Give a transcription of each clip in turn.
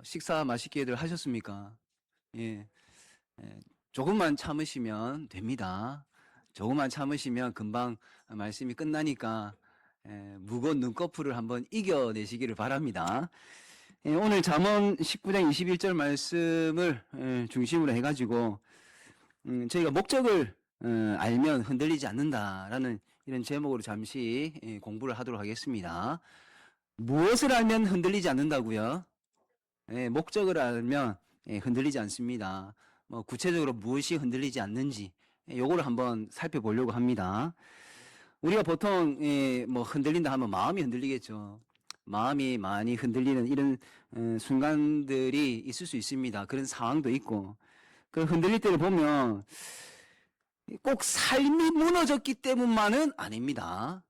식사 맛있게들 하셨습니까? 예, 조금만 참으시면 됩니다. 조금만 참으시면 금방 말씀이 끝나니까 무거운 눈꺼풀을 한번 이겨내시기를 바랍니다. 오늘 잠언 19장 21절 말씀을 중심으로 해가지고 저희가 목적을 알면 흔들리지 않는다라는 이런 제목으로 잠시 공부를 하도록 하겠습니다. 무엇을 알면 흔들리지 않는다고요? 목적을 알면 흔들리지 않습니다. 구체적으로 무엇이 흔들리지 않는지 요거를 한번 살펴보려고 합니다. 우리가 보통 흔들린다 하면 마음이 흔들리겠죠. 마음이 많이 흔들리는 이런 순간들이 있을 수 있습니다. 그런 상황도 있고 그 흔들릴 때를 보면 꼭 삶이 무너졌기 때문만은 아닙니다.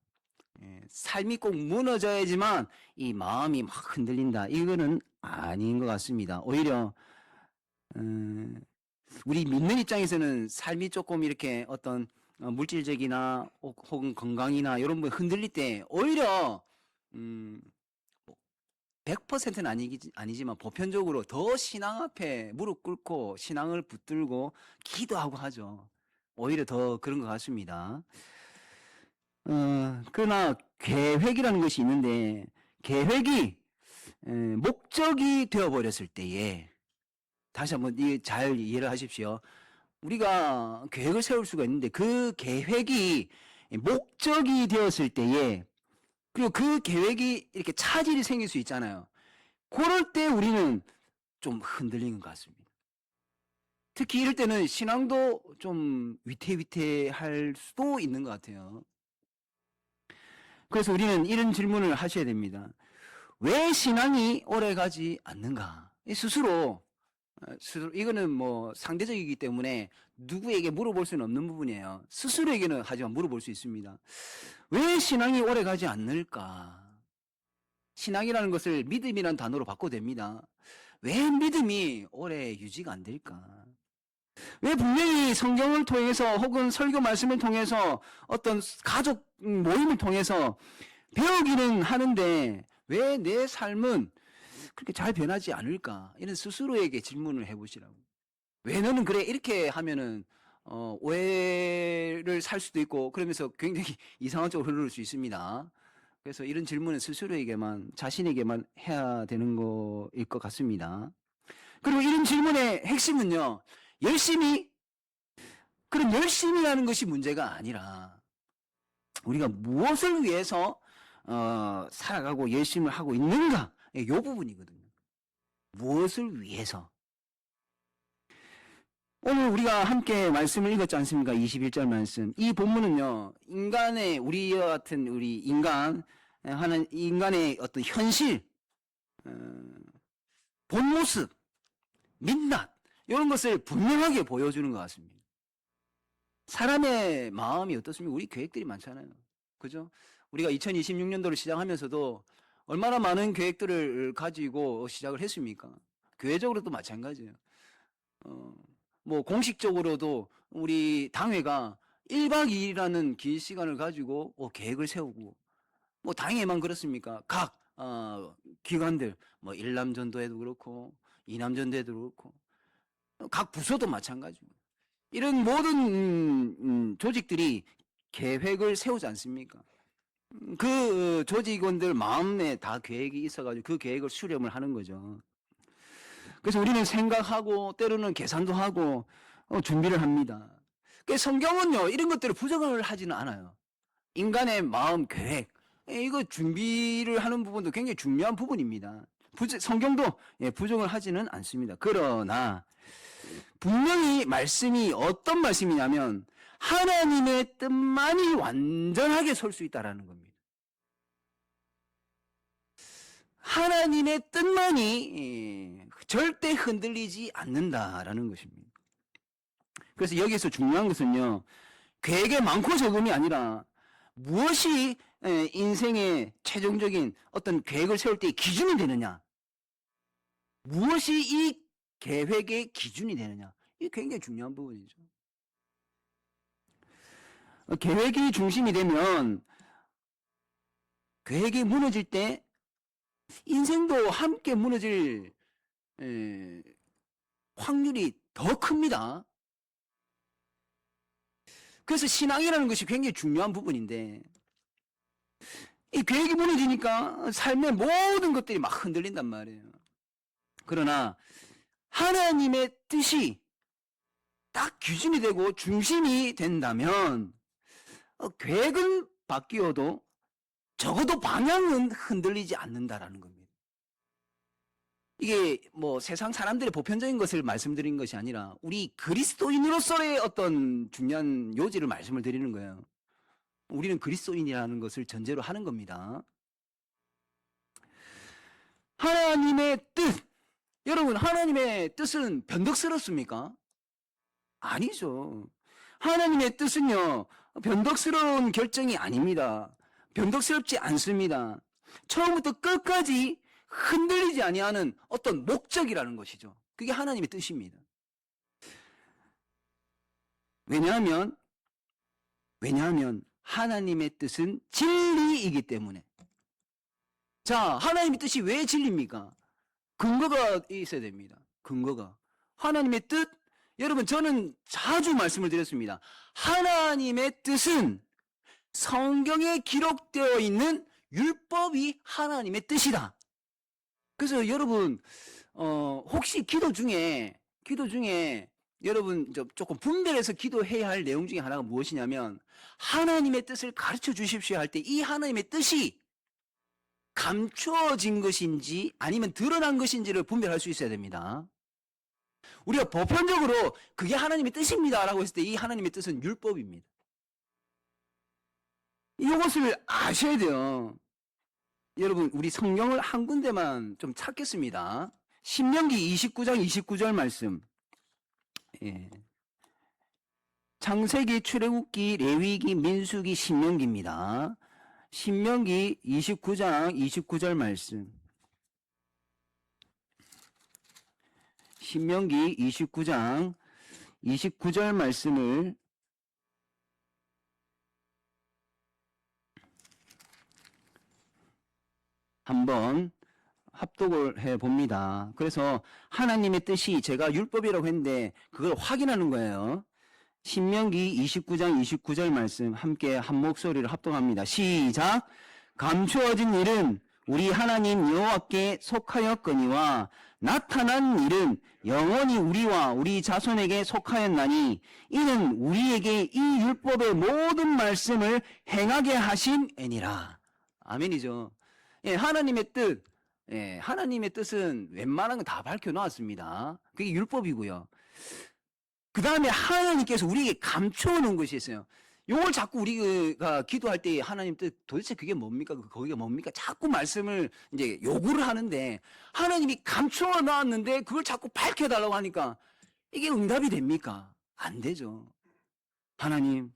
삶이 꼭 무너져야지만 이 마음이 막 흔들린다. 이거는 아닌 것 같습니다. 오히려 우리 믿는 입장에서는 삶이 조금 이렇게 어떤 물질적이나 혹은 건강이나 이런 부분 흔들릴 때 오히려 100%는 아니지만 보편적으로 더 신앙 앞에 무릎 꿇고 신앙을 붙들고 기도하고 하죠. 오히려 더 그런 것 같습니다. 그러나 계획이라는 것이 있는데 계획이 목적이 되어버렸을 때에 다시 한번 잘 이해를 하십시오. 우리가 계획을 세울 수가 있는데 그 계획이 목적이 되었을 때에 그리고 그 계획이 이렇게 차질이 생길 수 있잖아요. 그럴 때 우리는 좀 흔들리는 것 같습니다. 특히 이럴 때는 신앙도 좀 위태위태할 수도 있는 것 같아요. 그래서 우리는 이런 질문을 하셔야 됩니다. 왜 신앙이 오래가지 않는가? 스스로 이거는 상대적이기 때문에 누구에게 물어볼 수는 없는 부분이에요. 스스로에게는 하지만 물어볼 수 있습니다. 왜 신앙이 오래가지 않을까? 신앙이라는 것을 믿음이라는 단어로 바꿔도 됩니다. 왜 믿음이 오래 유지가 안 될까? 왜 분명히 성경을 통해서 혹은 설교 말씀을 통해서 어떤 가족 모임을 통해서 배우기는 하는데 왜 내 삶은 그렇게 잘 변하지 않을까? 이런 스스로에게 질문을 해보시라고. 왜 너는 그래? 이렇게 하면은 오해를 살 수도 있고 그러면서 굉장히 이상한 쪽으로 흐를 수 있습니다. 그래서 이런 질문은 스스로에게만 자신에게만 해야 되는 거일 것 같습니다. 그리고 이런 질문의 핵심은요. 그런 열심이라는 것이 문제가 아니라 우리가 무엇을 위해서 살아가고 열심을 하고 있는가 이 부분이거든요. 무엇을 위해서. 오늘 우리가 함께 말씀을 읽었지 않습니까? 21절 말씀. 이 본문은요. 우리와 같은 우리 하는 인간의 어떤 현실, 본 모습, 민낯 이런 것을 분명하게 보여주는 것 같습니다. 사람의 마음이 어떻습니까? 우리 계획들이 많잖아요. 그죠? 우리가 2026년도를 시작하면서도 얼마나 많은 계획들을 가지고 시작을 했습니까? 교회적으로도 마찬가지예요. 공식적으로도 우리 당회가 1박 2일이라는 긴 시간을 가지고 계획을 세우고, 당회만 그렇습니까? 각, 기관들, 일남전도회도 그렇고, 이남전도회도 그렇고, 각 부서도 마찬가지고. 이런 모든 조직들이 계획을 세우지 않습니까? 그 조직원들 마음에 다 계획이 있어가지고 그 계획을 수렴을 하는 거죠. 그래서 우리는 생각하고 때로는 계산도 하고 준비를 합니다. 성경은요 이런 것들을 부정을 하지는 않아요. 인간의 마음, 계획 이거 준비를 하는 부분도 굉장히 중요한 부분입니다. 성경도 부정을 하지는 않습니다. 그러나 분명히 말씀이 어떤 말씀이냐면 하나님의 뜻만이 완전하게 설 수 있다라는 겁니다. 하나님의 뜻만이 절대 흔들리지 않는다라는 것입니다. 그래서 여기서 중요한 것은요. 계획에 많고 적음이 아니라 무엇이 인생의 최종적인 어떤 계획을 세울 때의 기준이 되느냐. 무엇이 이 계획의 기준이 되느냐. 이게 굉장히 중요한 부분이죠. 계획이 중심이 되면 계획이 무너질 때 인생도 함께 무너질 에, 확률이 더 큽니다. 그래서 신앙이라는 것이 굉장히 중요한 부분인데 이 계획이 무너지니까 삶의 모든 것들이 막 흔들린단 말이에요. 그러나 하나님의 뜻이 딱 기준이 되고 중심이 된다면 계획은 바뀌어도 적어도 방향은 흔들리지 않는다라는 겁니다. 이게 뭐 세상 사람들의 보편적인 것을 말씀드린 것이 아니라 우리 그리스도인으로서의 어떤 중요한 요지를 말씀을 드리는 거예요. 우리는 그리스도인이라는 것을 전제로 하는 겁니다. 하나님의 뜻, 여러분 하나님의 뜻은 변덕스럽습니까? 아니죠. 하나님의 뜻은요 변덕스러운 결정이 아닙니다. 변덕스럽지 않습니다. 처음부터 끝까지 흔들리지 아니하는 어떤 목적이라는 것이죠. 그게 하나님의 뜻입니다. 왜냐하면 하나님의 뜻은 진리이기 때문에. 자, 하나님의 뜻이 왜 진리입니까? 근거가 있어야 됩니다. 근거가. 하나님의 뜻, 여러분 저는 자주 말씀을 드렸습니다. 하나님의 뜻은 성경에 기록되어 있는 율법이 하나님의 뜻이다. 그래서 여러분 혹시 기도 중에 여러분 조금 분별해서 기도해야 할 내용 중에 하나가 무엇이냐면 하나님의 뜻을 가르쳐 주십시오 할 때 이 하나님의 뜻이 감추어진 것인지 아니면 드러난 것인지를 분별할 수 있어야 됩니다. 우리가 보편적으로 그게 하나님의 뜻입니다 라고 했을 때 이 하나님의 뜻은 율법입니다. 이것을 아셔야 돼요. 여러분 우리 성경을 한 군데만 좀 찾겠습니다. 신명기 29장 29절 말씀. 예. 창세기, 출애굽기, 레위기, 민수기, 신명기입니다. 신명기 29장 29절 말씀. 신명기 29장 29절 말씀을 한번 합독을 해 봅니다. 그래서 하나님의 뜻이 제가 율법이라고 했는데 그걸 확인하는 거예요. 신명기 29장 29절 말씀 함께 한 목소리를 합독합니다. 시작. 감추어진 일은 우리 하나님 여호와께 속하였거니와 나타난 일은 영원히 우리와 우리 자손에게 속하였나니 이는 우리에게 이 율법의 모든 말씀을 행하게 하심이니라. 아멘이죠. 예, 하나님의 뜻, 하나님의 뜻은 웬만한 건 다 밝혀놓았습니다. 그게 율법이고요. 그 다음에 하나님께서 우리에게 감춰놓은 것이 있어요. 이걸 자꾸 우리가 기도할 때 하나님 뜻 도대체 그게 뭡니까? 거기가 뭡니까? 자꾸 말씀을 이제 요구를 하는데 하나님이 감춰 놨는데 그걸 자꾸 밝혀달라고 하니까 이게 응답이 됩니까? 안 되죠. 하나님,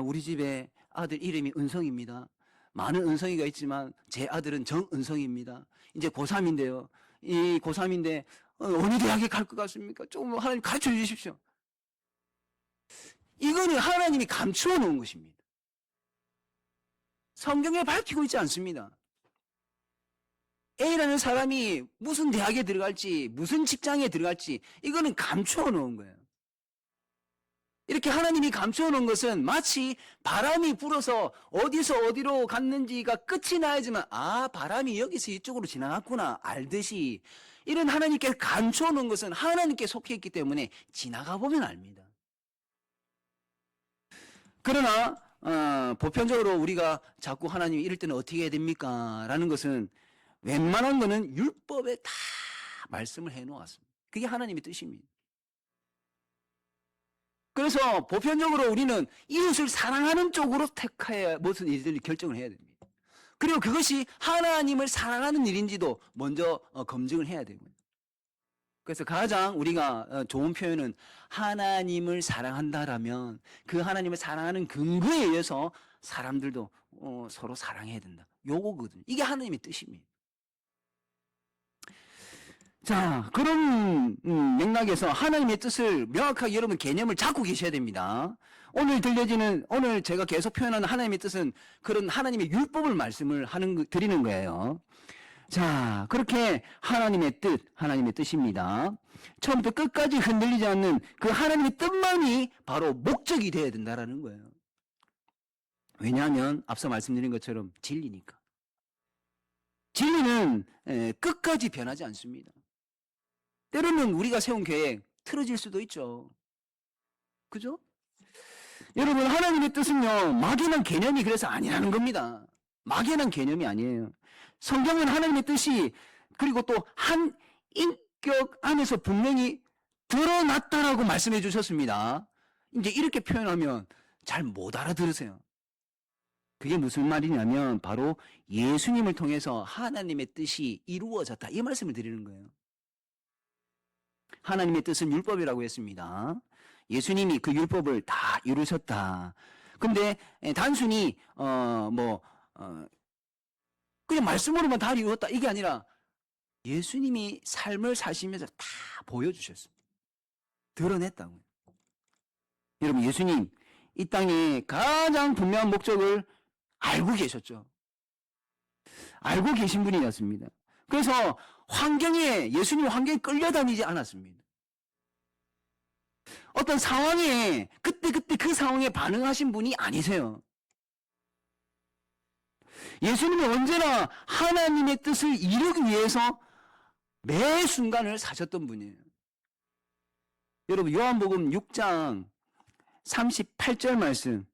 우리 집에 아들 이름이 은성입니다. 많은 은성이가 있지만 제 아들은 정은성입니다. 이제 고3인데요. 이 고3인데 어느 대학에 갈 것 같습니까? 좀 하나님 가르쳐 주십시오. 이거는 하나님이 감추어 놓은 것입니다. 성경에 밝히고 있지 않습니다. A라는 사람이 무슨 대학에 들어갈지 무슨 직장에 들어갈지 이거는 감추어 놓은 거예요. 이렇게 하나님이 감추어 놓은 것은 마치 바람이 불어서 어디서 어디로 갔는지가 끝이 나야지만 바람이 여기서 이쪽으로 지나갔구나 알듯이 이런 하나님께 감추어 놓은 것은 하나님께 속해 있기 때문에 지나가 보면 압니다. 그러나 보편적으로 우리가 자꾸 하나님이 이럴 때는 어떻게 해야 됩니까? 라는 것은 웬만한 거는 율법에 다 말씀을 해놓았습니다. 그게 하나님의 뜻입니다. 그래서 보편적으로 우리는 이웃을 사랑하는 쪽으로 택해야 무슨 일들을 결정을 해야 됩니다. 그리고 그것이 하나님을 사랑하는 일인지도 먼저 검증을 해야 됩니다. 그래서 가장 우리가 좋은 표현은 하나님을 사랑한다라면 그 하나님을 사랑하는 근거에 의해서 사람들도 서로 사랑해야 된다. 요거거든요. 이게 하나님의 뜻입니다. 자, 그런 맥락에서 하나님의 뜻을 명확하게 여러분 개념을 잡고 계셔야 됩니다. 오늘 제가 계속 표현하는 하나님의 뜻은 그런 하나님의 율법을 말씀을 드리는 거예요. 자, 그렇게 하나님의 뜻입니다. 처음부터 끝까지 흔들리지 않는 그 하나님의 뜻만이 바로 목적이 되어야 된다라는 거예요. 왜냐하면 앞서 말씀드린 것처럼 진리니까. 진리는 끝까지 변하지 않습니다. 때로는 우리가 세운 계획 틀어질 수도 있죠. 그죠? 여러분, 하나님의 뜻은요, 막연한 개념이 그래서 아니라는 겁니다. 막연한 개념이 아니에요. 성경은 하나님의 뜻이 그리고 또 한 인격 안에서 분명히 드러났다라고 말씀해 주셨습니다. 이제 이렇게 표현하면 잘 못 알아들으세요. 그게 무슨 말이냐면 바로 예수님을 통해서 하나님의 뜻이 이루어졌다, 이 말씀을 드리는 거예요. 하나님의 뜻은 율법이라고 했습니다. 예수님이 그 율법을 다 이루셨다. 근데 단순히 그냥 말씀으로만 다 이루었다, 이게 아니라 예수님이 삶을 사시면서 다 보여주셨습니다. 드러냈다고요. 여러분, 예수님 이 땅에 가장 분명한 목적을 알고 계셨죠. 알고 계신 분이었습니다. 그래서 예수님 환경에 끌려다니지 않았습니다. 어떤 상황에 그때 그 상황에 반응하신 분이 아니세요. 예수님은 언제나 하나님의 뜻을 이루기 위해서 매 순간을 사셨던 분이에요. 여러분, 요한복음 6장 38절 말씀,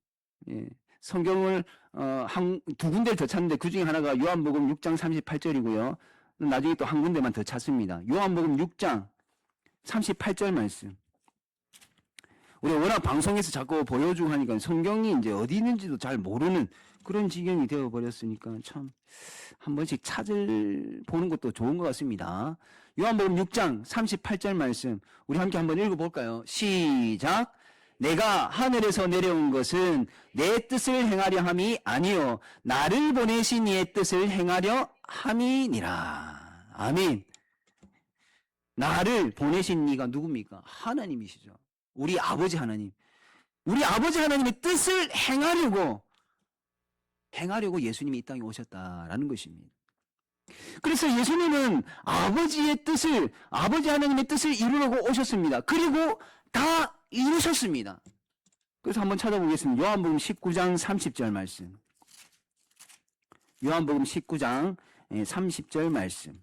성경을 두 군데를 더 찾는데 그 중에 하나가 요한복음 6장 38절이고요. 나중에 또 한 군데만 더 찾습니다. 요한복음 6장 38절 말씀. 우리가 워낙 방송에서 자꾸 보여주고 하니까 성경이 이제 어디 있는지도 잘 모르는 그런 지경이 되어버렸으니까 참 한 번씩 보는 것도 좋은 것 같습니다. 요한복음 6장 38절 말씀, 우리 함께 한번 읽어볼까요? 시작! 내가 하늘에서 내려온 것은 내 뜻을 행하려 함이 아니요 나를 보내신 이의 뜻을 행하려 함이니라. 아멘. 나를 보내신 이가 누굽니까? 하나님이시죠. 우리 아버지 하나님. 우리 아버지 하나님의 뜻을 행하려고 예수님이 이 땅에 오셨다라는 것입니다. 그래서 예수님은 아버지 하나님의 뜻을 이루려고 오셨습니다. 그리고 다 이루셨습니다. 그래서 한번 찾아보겠습니다. 요한복음 19장 30절 말씀. 요한복음 19장 30절 말씀.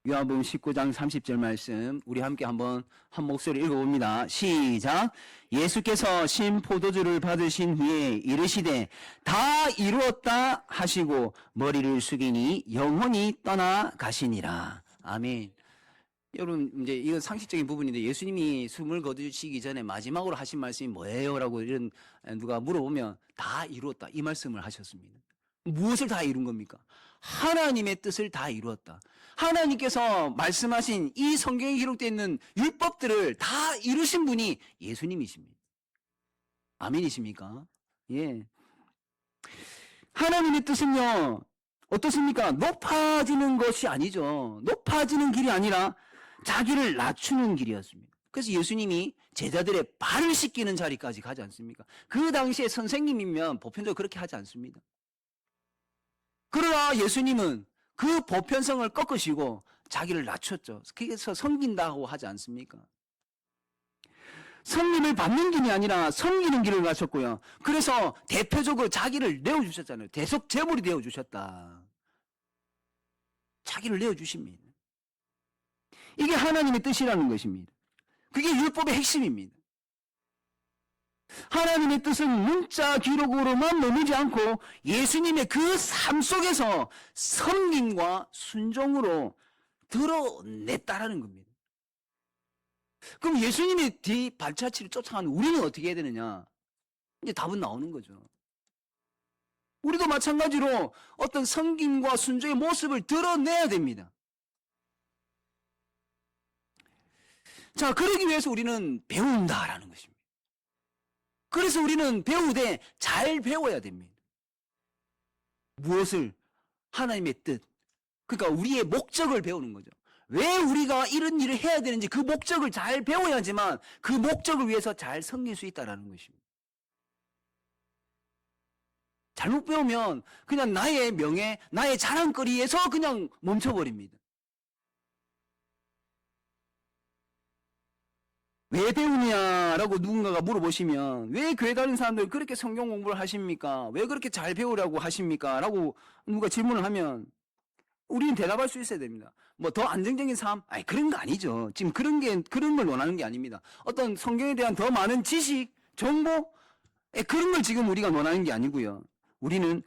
요한복음 19장 30절 말씀, 우리 함께 한번 한 목소리 읽어봅니다. 시작! 예수께서 신 포도주를 받으신 후에 이르시되 다 이루었다 하시고 머리를 숙이니 영혼이 떠나가시니라. 아멘. 여러분, 이제 이건 상식적인 부분인데 예수님이 숨을 거두시기 전에 마지막으로 하신 말씀이 뭐예요? 라고 누가 물어보면 다 이루었다, 이 말씀을 하셨습니다. 무엇을 다 이룬 겁니까? 하나님의 뜻을 다 이루었다. 하나님께서 말씀하신 이 성경에 기록되어 있는 율법들을 다 이루신 분이 예수님이십니다. 아멘이십니까? 예. 하나님의 뜻은요, 어떻습니까? 높아지는 것이 아니죠. 높아지는 길이 아니라 자기를 낮추는 길이었습니다. 그래서 예수님이 제자들의 발을 씻기는 자리까지 가지 않습니까? 그 당시에 선생님이면 보편적으로 그렇게 하지 않습니다. 그러나 예수님은 그 보편성을 꺾으시고 자기를 낮췄죠. 그래서 섬긴다고 하지 않습니까? 섬김을 받는 길이 아니라 섬기는 길을 가셨고요. 그래서 대표적으로 자기를 내어주셨잖아요. 대속제물이 되어주셨다. 자기를 내어주십니다. 이게 하나님의 뜻이라는 것입니다. 그게 율법의 핵심입니다. 하나님의 뜻은 문자 기록으로만 머무지 않고 예수님의 그 삶 속에서 섬김과 순종으로 드러냈다라는 겁니다. 그럼 예수님의 뒤 발자취를 쫓아가는 우리는 어떻게 해야 되느냐? 이제 답은 나오는 거죠. 우리도 마찬가지로 어떤 섬김과 순종의 모습을 드러내야 됩니다. 자, 그러기 위해서 우리는 배운다라는 것입니다. 그래서 우리는 배우되 잘 배워야 됩니다. 무엇을? 하나님의 뜻. 그러니까 우리의 목적을 배우는 거죠. 왜 우리가 이런 일을 해야 되는지 그 목적을 잘 배워야지만 그 목적을 위해서 잘 섬길 수 있다는 것입니다. 잘못 배우면 그냥 나의 명예, 나의 자랑거리에서 그냥 멈춰버립니다. 왜 배우냐라고 누군가가 물어보시면 왜 교회 다니는 사람들 그렇게 성경 공부를 하십니까? 왜 그렇게 잘 배우라고 하십니까? 라고 누가 질문을 하면 우리는 대답할 수 있어야 됩니다. 뭐 더 안정적인 삶? 아니 그런 거 아니죠. 지금 그런 걸 원하는 게 아닙니다. 어떤 성경에 대한 더 많은 지식, 정보? 그런 걸 지금 우리가 원하는 게 아니고요. 우리는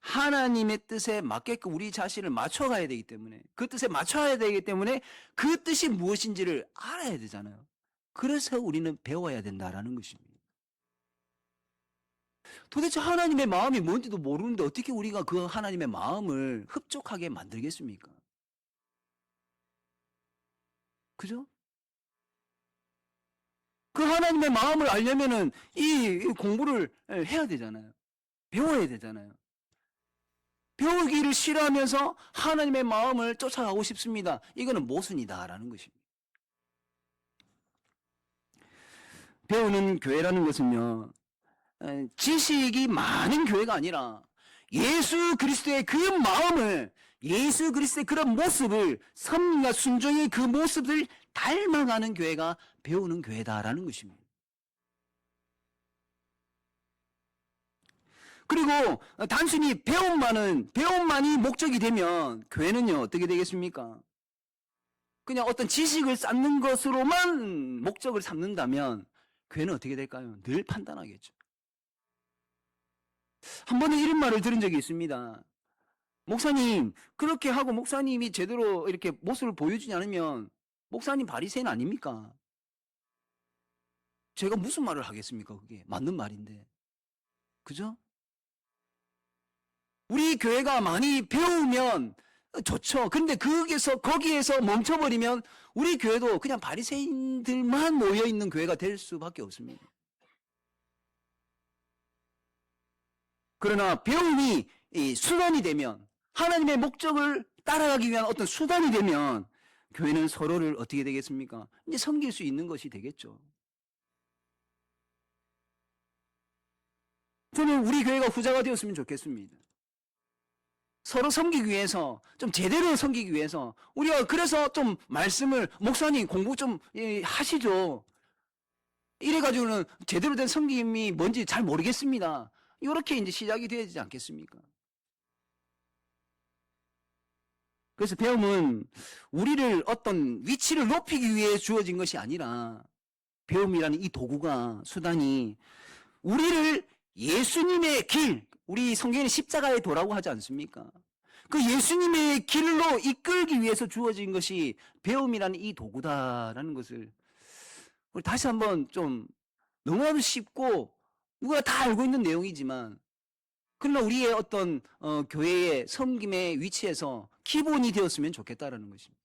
하나님의 뜻에 맞게끔 우리 자신을 맞춰가야 되기 때문에 그 뜻에 맞춰야 되기 때문에 그 뜻이 무엇인지를 알아야 되잖아요. 그래서 우리는 배워야 된다라는 것입니다. 도대체 하나님의 마음이 뭔지도 모르는데 어떻게 우리가 그 하나님의 마음을 흡족하게 만들겠습니까? 그죠? 그 하나님의 마음을 알려면은 이 공부를 해야 되잖아요. 배워야 되잖아요. 배우기를 싫어하면서 하나님의 마음을 쫓아가고 싶습니다. 이거는 모순이다라는 것입니다. 배우는 교회라는 것은요, 지식이 많은 교회가 아니라 예수 그리스도의 그 마음을, 예수 그리스도의 그런 모습을, 섬과 순종의 그 모습을 닮아가는 교회가 배우는 교회다라는 것입니다. 그리고 단순히 배움만이 목적이 되면 교회는요, 어떻게 되겠습니까? 그냥 어떤 지식을 쌓는 것으로만 목적을 삼는다면 교회는 어떻게 될까요? 늘 판단하겠죠. 한 번은 이런 말을 들은 적이 있습니다. 목사님, 그렇게 하고 목사님이 제대로 이렇게 모습을 보여주지 않으면 목사님 바리새인 아닙니까? 제가 무슨 말을 하겠습니까? 그게 맞는 말인데. 그죠? 우리 교회가 많이 배우면 좋죠. 근데 거기에서 멈춰버리면 우리 교회도 그냥 바리새인들만 모여 있는 교회가 될 수밖에 없습니다. 그러나 배움이 수단이 되면 하나님의 목적을 따라가기 위한 어떤 수단이 되면 교회는 서로를 어떻게 되겠습니까? 이제 섬길 수 있는 것이 되겠죠. 저는 우리 교회가 후자가 되었으면 좋겠습니다. 서로 섬기기 위해서, 좀 제대로 섬기기 위해서, 우리가 그래서 좀 말씀을, 목사님 공부 좀 하시죠. 이래가지고는 제대로 된 섬김이 뭔지 잘 모르겠습니다. 이렇게 이제 시작이 되어야 되지 않겠습니까? 그래서 배움은 우리를 어떤 위치를 높이기 위해 주어진 것이 아니라 배움이라는 이 도구가, 수단이 우리를 예수님의 길, 우리 성경에는 십자가의 도라고 하지 않습니까? 그 예수님의 길로 이끌기 위해서 주어진 것이 배움이라는 이 도구다라는 것을 우리 다시 한번 좀 너무나도 쉽고 누가 다 알고 있는 내용이지만 그러나 우리의 어떤 교회의 섬김의 위치에서 기본이 되었으면 좋겠다라는 것입니다.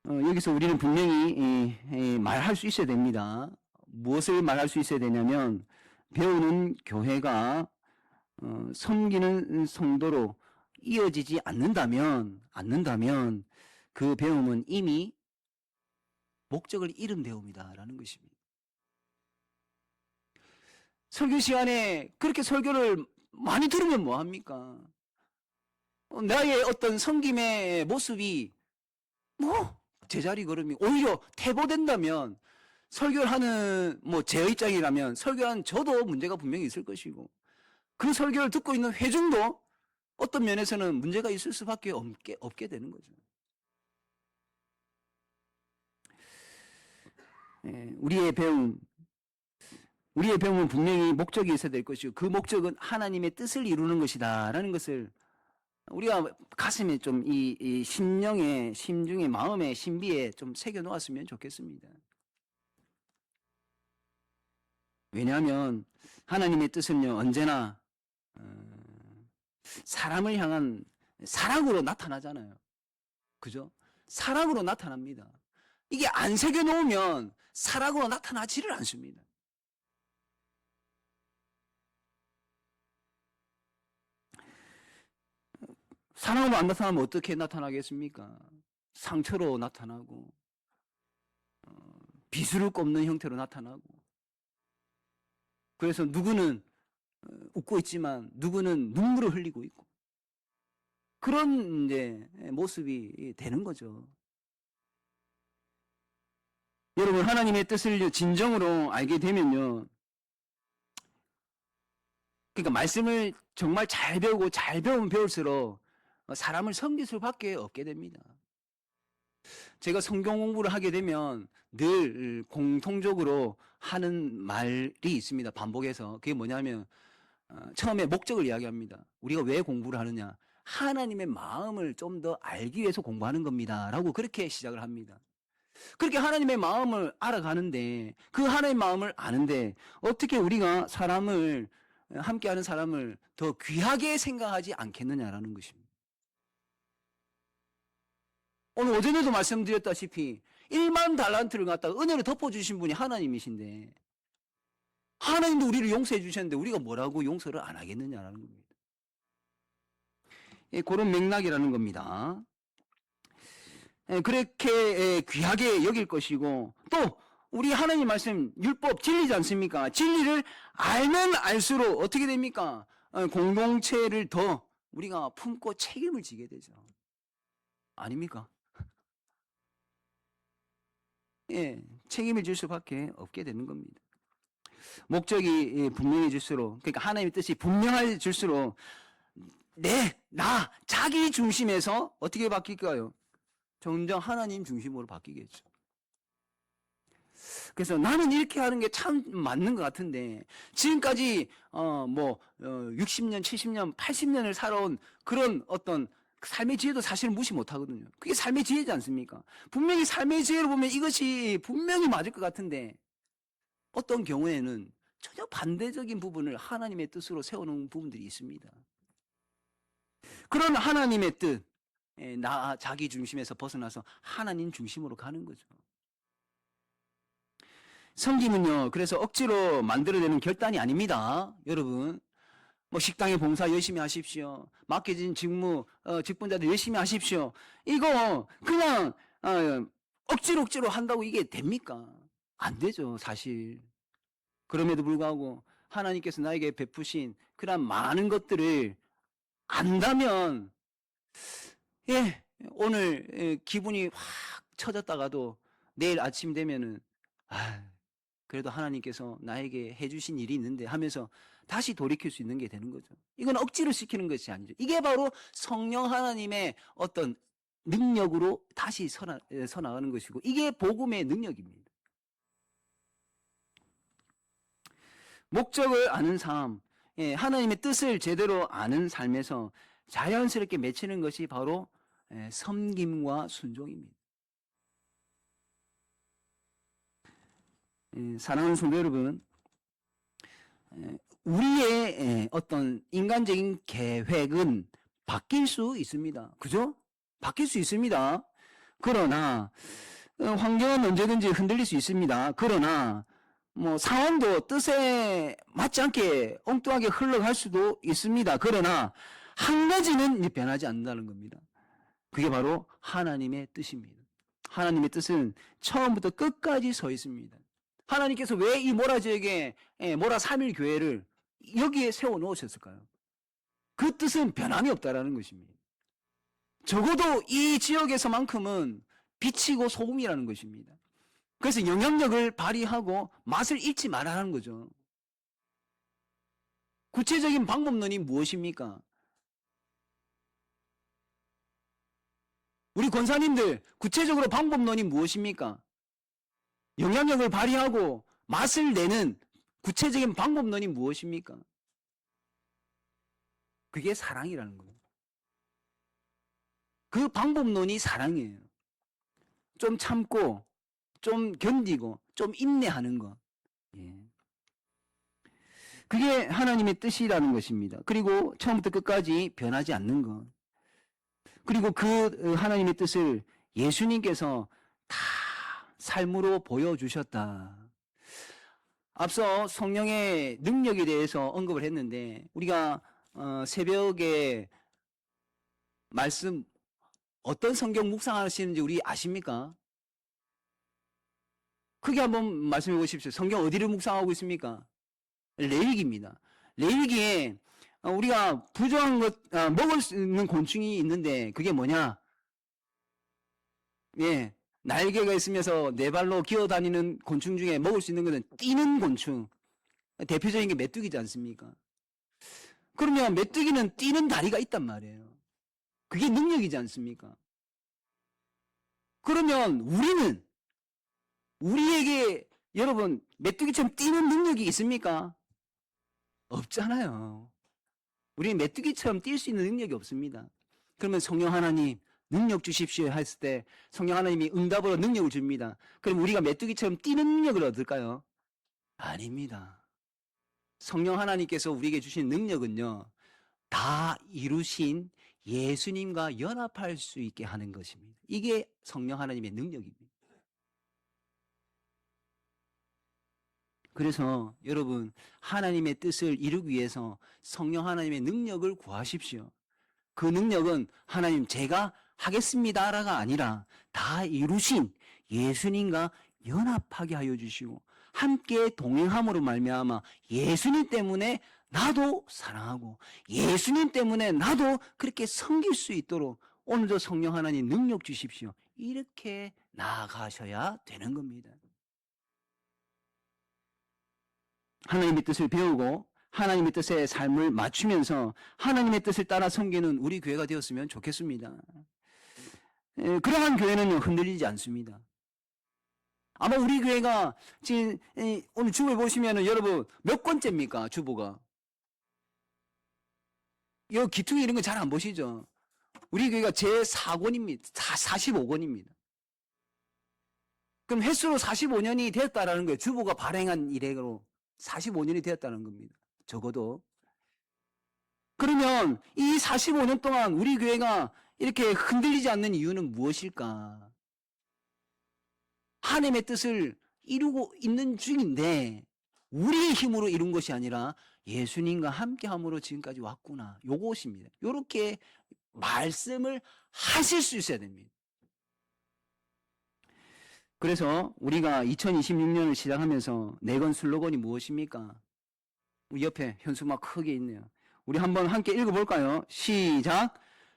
여기서 우리는 분명히 말할 수 있어야 됩니다. 무엇을 말할 수 있어야 되냐면 배우는 교회가 섬기는 성도로 이어지지 않는다면 그 배움은 이미 목적을 잃은 배움이다라는 것입니다. 설교 시간에 그렇게 설교를 많이 들으면 뭐합니까? 나의 어떤 섬김의 모습이 제자리 걸음이 오히려 퇴보된다면 설교를 하는 제 입장이라면 설교한 저도 문제가 분명히 있을 것이고 그 설교를 듣고 있는 회중도 어떤 면에서는 문제가 있을 수밖에 없게 되는 거죠. 우리의 배움은 분명히 목적이 있어야 될 것이고 그 목적은 하나님의 뜻을 이루는 것이다 라는 것을 우리가 가슴에 좀 이 심령에, 심중에, 마음에, 신비에 좀 새겨 놓았으면 좋겠습니다. 왜냐하면 하나님의 뜻은요 언제나 사람을 향한 사랑으로 나타나잖아요. 그죠? 사랑으로 나타납니다. 이게 안 새겨 놓으면 사랑으로 나타나지를 않습니다. 사랑으로 안 나타나면 어떻게 나타나겠습니까? 상처로 나타나고 비수를 꼽는 형태로 나타나고. 그래서 누구는 웃고 있지만 누구는 눈물을 흘리고 있고 그런 이제 모습이 되는 거죠. 여러분, 하나님의 뜻을 진정으로 알게 되면요, 그러니까 말씀을 정말 잘 배우고 잘 배우면 배울수록 사람을 섬길 수밖에 없게 됩니다. 제가 성경 공부를 하게 되면 늘 공통적으로 하는 말이 있습니다. 반복해서. 그게 뭐냐면 처음에 목적을 이야기합니다. 우리가 왜 공부를 하느냐? 하나님의 마음을 좀 더 알기 위해서 공부하는 겁니다. 라고 그렇게 시작을 합니다. 그렇게 하나님의 마음을 알아가는데, 그 하나님의 마음을 아는데 어떻게 우리가 사람을, 함께하는 사람을 더 귀하게 생각하지 않겠느냐라는 것입니다. 오늘 오전에도 말씀드렸다시피 1만 달란트를 갖다가 은혜로 덮어주신 분이 하나님이신데, 하나님도 우리를 용서해 주셨는데 우리가 뭐라고 용서를 안 하겠느냐라는 겁니다. 그런 맥락이라는 겁니다. 그렇게 귀하게 여길 것이고, 또 우리 하나님 말씀 율법 진리지 않습니까? 진리를 알면 알수록 어떻게 됩니까? 공동체를 더 우리가 품고 책임을 지게 되죠. 아닙니까? 예, 책임을 질 수밖에 없게 되는 겁니다. 목적이 분명해질수록, 그러니까 하나님의 뜻이 분명해질수록 나, 자기 중심에서 어떻게 바뀔까요? 점점 하나님 중심으로 바뀌겠죠. 그래서 나는 이렇게 하는 게 참 맞는 것 같은데, 지금까지 60년, 70년, 80년을 살아온 그런 어떤 삶의 지혜도 사실은 무시 못하거든요. 그게 삶의 지혜지 않습니까? 분명히 삶의 지혜로 보면 이것이 분명히 맞을 것 같은데, 어떤 경우에는 전혀 반대적인 부분을 하나님의 뜻으로 세워놓은 부분들이 있습니다. 그런 하나님의 뜻, 나 자기 중심에서 벗어나서 하나님 중심으로 가는 거죠. 섬김은요, 그래서 억지로 만들어내는 결단이 아닙니다. 여러분, 식당에 봉사 열심히 하십시오. 맡겨진 직무, 직분자들 열심히 하십시오. 이거 그냥 억지로 한다고 이게 됩니까? 안 되죠, 사실. 그럼에도 불구하고 하나님께서 나에게 베푸신 그런 많은 것들을 안다면, 오늘 기분이 확 처졌다가도 내일 아침 되면은 그래도 하나님께서 나에게 해주신 일이 있는데 하면서 다시 돌이킬 수 있는 게 되는 거죠. 이건 억지로 시키는 것이 아니죠. 이게 바로 성령 하나님의 어떤 능력으로 다시 서나가는 것이고, 이게 복음의 능력입니다. 목적을 아는 삶, 하나님의 뜻을 제대로 아는 삶에서 자연스럽게 맺히는 것이 바로 섬김과 순종입니다. 사랑하는 성도 여러분, 우리의 어떤 인간적인 계획은 바뀔 수 있습니다. 그죠? 바뀔 수 있습니다. 그러나 환경은 언제든지 흔들릴 수 있습니다. 그러나 상황도 뜻에 맞지 않게 엉뚱하게 흘러갈 수도 있습니다. 그러나 한 가지는 변하지 않는다는 겁니다. 그게 바로 하나님의 뜻입니다. 하나님의 뜻은 처음부터 끝까지 서 있습니다. 하나님께서 왜 이 모라 지역에 모라 3일 교회를 여기에 세워 놓으셨을까요? 그 뜻은 변함이 없다라는 것입니다. 적어도 이 지역에서만큼은 빛이고 소금이라는 것입니다. 그래서 영향력을 발휘하고 맛을 잃지 말아라는 거죠. 구체적인 방법론이 무엇입니까? 우리 권사님들 구체적으로 방법론이 무엇입니까? 영향력을 발휘하고 맛을 내는 구체적인 방법론이 무엇입니까? 그게 사랑이라는 거예요. 그 방법론이 사랑이에요. 좀 참고, 좀 견디고, 좀 인내하는 것. 그게 하나님의 뜻이라는 것입니다. 그리고 처음부터 끝까지 변하지 않는 것. 그리고 그 하나님의 뜻을 예수님께서 다 삶으로 보여주셨다. 앞서 성령의 능력에 대해서 언급을 했는데, 우리가 새벽에 말씀 어떤 성경 묵상하시는지 우리 아십니까? 크게 한번 말씀해 보십시오. 성경 어디를 묵상하고 있습니까? 레위기입니다. 레위기에 우리가 부정한 것, 먹을 수 있는 곤충이 있는데 그게 뭐냐? 예, 날개가 있으면서 네 발로 기어다니는 곤충 중에 먹을 수 있는 것은 뛰는 곤충. 대표적인 게 메뚜기지 않습니까? 그러면 메뚜기는 뛰는 다리가 있단 말이에요. 그게 능력이지 않습니까? 그러면 우리에게 여러분 메뚜기처럼 뛰는 능력이 있습니까? 없잖아요. 우리는 메뚜기처럼 뛸 수 있는 능력이 없습니다. 그러면 성령 하나님 능력 주십시오 했을 때 성령 하나님이 응답으로 능력을 줍니다. 그럼 우리가 메뚜기처럼 뛰는 능력을 얻을까요? 아닙니다. 성령 하나님께서 우리에게 주신 능력은요, 다 이루신 예수님과 연합할 수 있게 하는 것입니다. 이게 성령 하나님의 능력입니다. 그래서 여러분 하나님의 뜻을 이루기 위해서 성령 하나님의 능력을 구하십시오. 그 능력은 하나님 제가 하겠습니다라가 아니라 다 이루신 예수님과 연합하게 하여 주시고 함께 동행함으로 말미암아 예수님 때문에 나도 사랑하고 예수님 때문에 나도 그렇게 섬길 수 있도록 오늘도 성령 하나님 능력 주십시오. 이렇게 나아가셔야 되는 겁니다. 하나님의 뜻을 배우고 하나님의 뜻에 삶을 맞추면서 하나님의 뜻을 따라 섬기는 우리 교회가 되었으면 좋겠습니다. 그러한 교회는 흔들리지 않습니다. 아마 우리 교회가 지금 오늘 주보 보시면 여러분 몇 권째입니까? 주보가. 이 기퉁이 이런 거 잘 안 보시죠? 우리 교회가 제4권입니다. 45권입니다. 그럼 횟수로 45년이 되었다라는 거예요. 주보가 발행한 이래로 45년이 되었다는 겁니다. 적어도. 그러면 이 45년 동안 우리 교회가 이렇게 흔들리지 않는 이유는 무엇일까? 하나님의 뜻을 이루고 있는 중인데 우리의 힘으로 이룬 것이 아니라 예수님과 함께함으로 지금까지 왔구나. 요것입니다. 요렇게 말씀을 하실 수 있어야 됩니다. 그래서 우리가 2026년을 시작하면서 내건 슬로건이 무엇입니까? 우리 옆에 현수막 크게 있네요. 우리 한번 함께 읽어볼까요? 시작!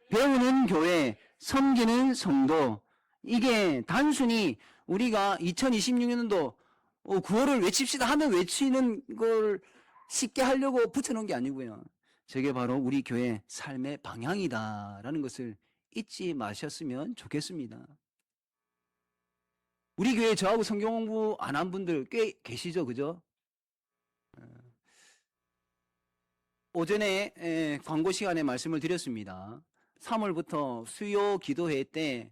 배우는 교회, 섬기는 성도. 이게 단순히 우리가 2026년도 9월을 외칩시다 하면 외치는 걸 쉽게 하려고 붙여놓은 게 아니고요. 저게 바로 우리 교회 삶의 방향이다라는 것을 잊지 마셨으면 좋겠습니다. 우리 교회 저하고 성경 공부 안 한 분들 꽤 계시죠, 그죠? 오전에 광고 시간에 말씀을 드렸습니다. 3월부터 수요 기도회 때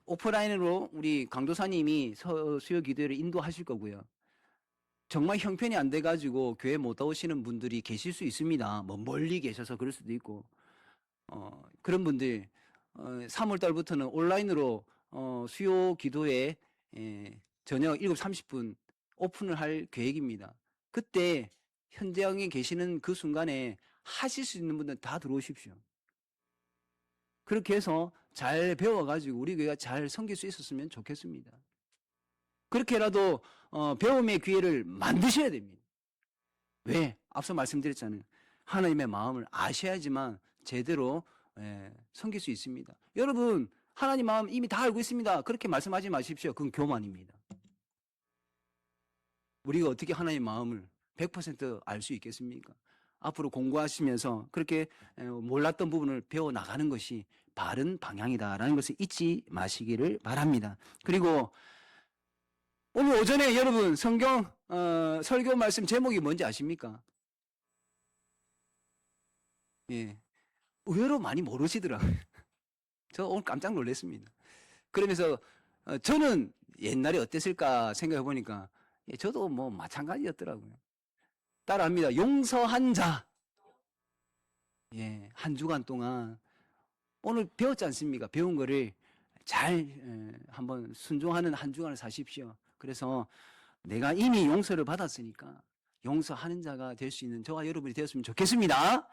오프라인으로 우리 강도사님이 수요 기도회를 인도하실 거고요. 정말 형편이 안 돼가지고 교회 못 오시는 분들이 계실 수 있습니다. 뭐 멀리 계셔서 그럴 수도 있고 그런 분들 3월 달부터는 온라인으로 수요 기도회 저녁 7시 30분 오픈을 할 계획입니다. 그때 현장에 계시는 그 순간에 하실 수 있는 분들 다 들어오십시오. 그렇게 해서 잘 배워가지고 우리 교회가 잘 섬길 수 있었으면 좋겠습니다. 그렇게라도 배움의 기회를 만드셔야 됩니다. 왜? 앞서 말씀드렸잖아요. 하나님의 마음을 아셔야지만 제대로 섬길 수 있습니다. 여러분 하나님 마음 이미 다 알고 있습니다. 그렇게 말씀하지 마십시오. 그건 교만입니다. 우리가 어떻게 하나님의 마음을 100% 알 수 있겠습니까? 앞으로 공부하시면서 그렇게 몰랐던 부분을 배워나가는 것이 바른 방향이다라는 것을 잊지 마시기를 바랍니다. 그리고 오늘 오전에 여러분 성경 설교 말씀 제목이 뭔지 아십니까? 예, 의외로 많이 모르시더라고요. 저 오늘 깜짝 놀랐습니다. 그러면서 저는 옛날에 어땠을까 생각해 보니까 저도 뭐 마찬가지였더라고요. 따라합니다. 용서한 자. 예, 한 주간 동안 오늘 배웠지 않습니까? 배운 거를 잘 한번 순종하는 한 주간을 사십시오. 그래서 내가 이미 용서를 받았으니까 용서하는 자가 될 수 있는 저와 여러분이 되었으면 좋겠습니다.